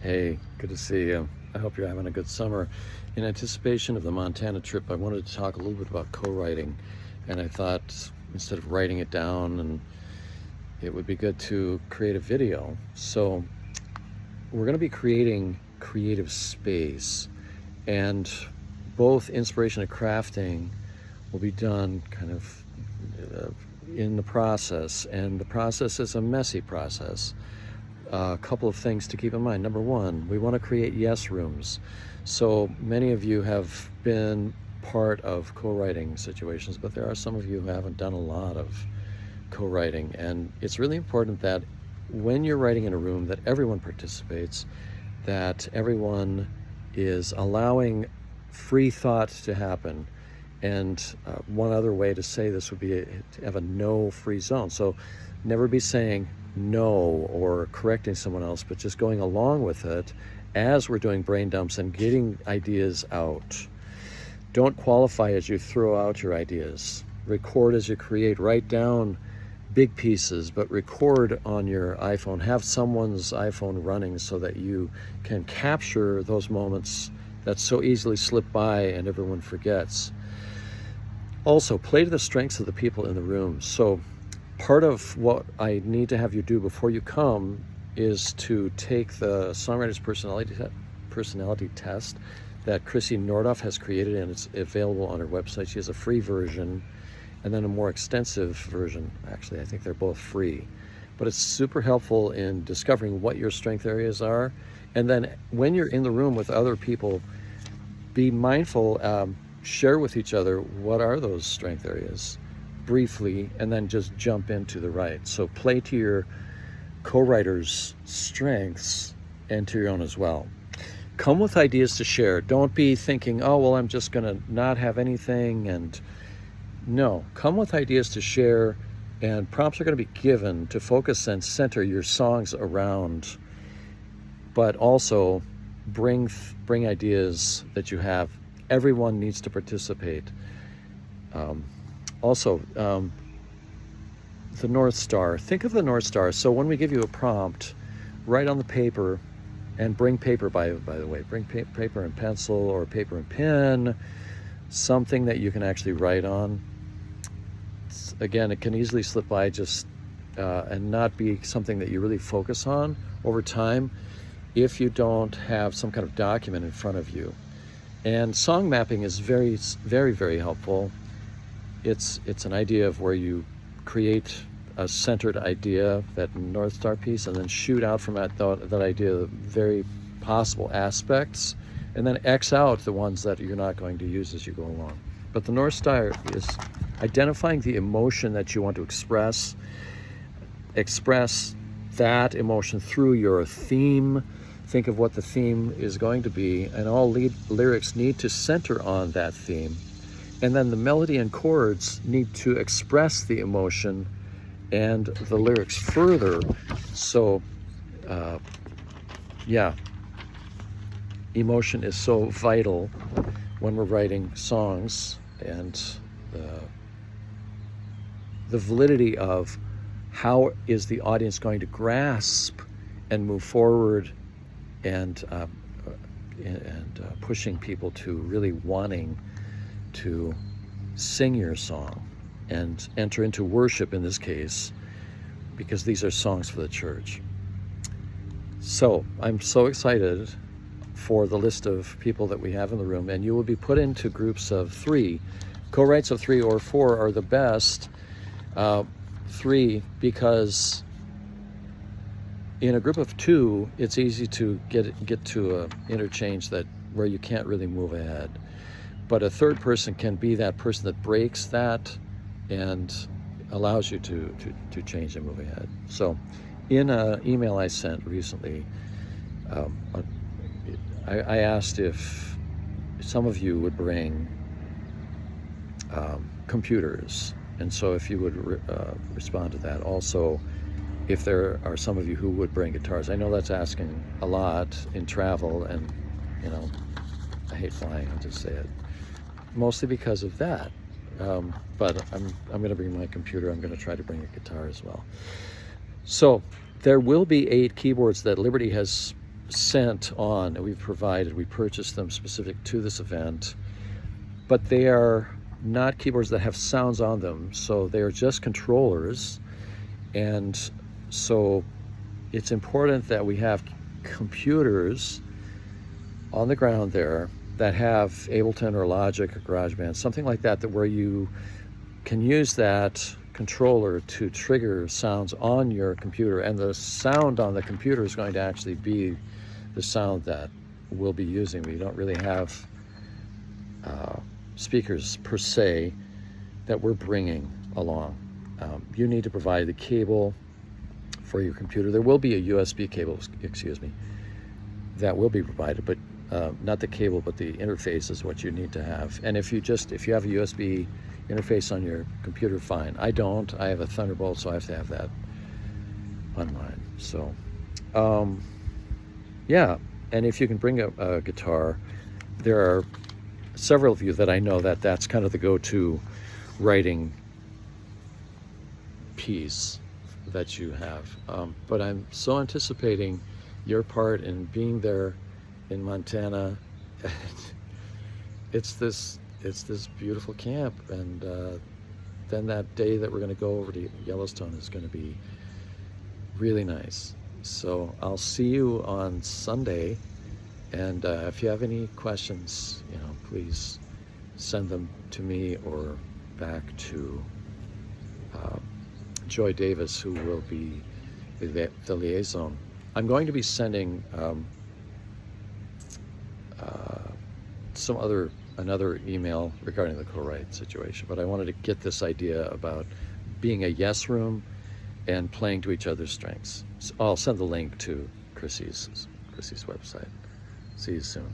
Hey, good to see you. I hope you're having a good summer. In anticipation of the Montana trip, I wanted to talk a little bit about co-writing, and I thought instead of writing it down, and it would be good to create a video. So we're going to be creating creative space, and both inspiration and crafting will be done kind of in the process, and the process is a messy process. A couple of things to keep in mind. Number one, we want to create yes rooms. So many of you have been part of co-writing situations, but there are some of you who haven't done a lot of co-writing, and it's really important that when you're writing in a room that everyone participates, that everyone is allowing free thought to happen. And one other way to say this would be to have a no free zone. So never be saying no or correcting someone else, but just going along with it as we're doing brain dumps and getting ideas out. Don't qualify as you throw out your ideas. Record as you create. Write down big pieces, but record on your iPhone. Have someone's iPhone running so that you can capture those moments that so easily slip by and everyone forgets. Also, play to the strengths of the people in the room. So part of what I need to have you do before you come is to take the songwriter's personality test that Chrissy Nordoff has created, and it's available on her website. She has a free version and then a more extensive version. Actually, I think they're both free, but it's super helpful in discovering what your strength areas are. And then when you're in the room with other people, be mindful, share with each other what are those strength areas briefly, and then just jump into the right. So play to your co-writer's strengths and to your own as well. Come with ideas to share. Don't be thinking, oh, well, I'm just gonna not have anything. And no, come with ideas to share, and prompts are gonna be given to focus and center your songs around, but also bring ideas that you have. Everyone needs to participate. Also, the North Star. Think of the North Star. So when we give you a prompt, write on the paper, and bring paper, by the way. Bring paper and pencil or paper and pen, something that you can actually write on. Again, it can easily slip by just and not be something that you really focus on over time if you don't have some kind of document in front of you. And song mapping is very, very, very helpful. It's an idea of where you create a centered idea, that North Star piece, and then shoot out from that idea the very possible aspects, and then X out the ones that you're not going to use as you go along. But the North Star is identifying the emotion that you want to express that emotion through your theme. Think of what the theme is going to be, and all lyrics need to center on that theme. And then the melody and chords need to express the emotion and the lyrics further. So, emotion is so vital when we're writing songs, and the validity of how is the audience going to grasp and move forward, and pushing people to really wanting to sing your song and enter into worship in this case, because these are songs for the church. So I'm so excited for the list of people that we have in the room, and you will be put into groups of 3. Co-writes of 3 or 4 are the best. 3, because in a group of 2, it's easy to get to a interchange where you can't really move ahead. But a third person can be that person that breaks that and allows you to change and move ahead. So in an email I sent recently, I asked if some of you would bring computers. And so if you would respond to that. Also, if there are some of you who would bring guitars. I know that's asking a lot in travel, and I hate flying, I'll just say it. Mostly because of that. But I'm going to bring my computer. I'm going to try to bring a guitar as well. So there will be 8 keyboards that Liberty has sent on, and we purchased them specific to this event, but they are not keyboards that have sounds on them, so they are just controllers. And so it's important that we have computers on the ground there that have Ableton or Logic or GarageBand, something like that, where you can use that controller to trigger sounds on your computer, and the sound on the computer is going to actually be the sound that we'll be using. We don't really have speakers per se that we're bringing along. You need to provide the cable for your computer. There will be a USB cable, excuse me, that will be provided, but not the cable, but the interface is what you need to have. And if you have a USB interface on your computer, fine. I don't. I have a Thunderbolt, so I have to have that on mine. So, yeah. And if you can bring a guitar, there are several of you that I know that's kind of the go-to writing piece that you have. But I'm so anticipating your part in being there in Montana. It's this beautiful camp, and then that day that we're going to go over to Yellowstone is going to be really nice. So I'll see you on Sunday, and if you have any questions, please send them to me or back to Joy Davis, who will be the liaison. I'm going to be sending another email regarding the co-write situation, but I wanted to get this idea about being a yes room and playing to each other's strengths. So I'll send the link to Chrissy's website. See you soon.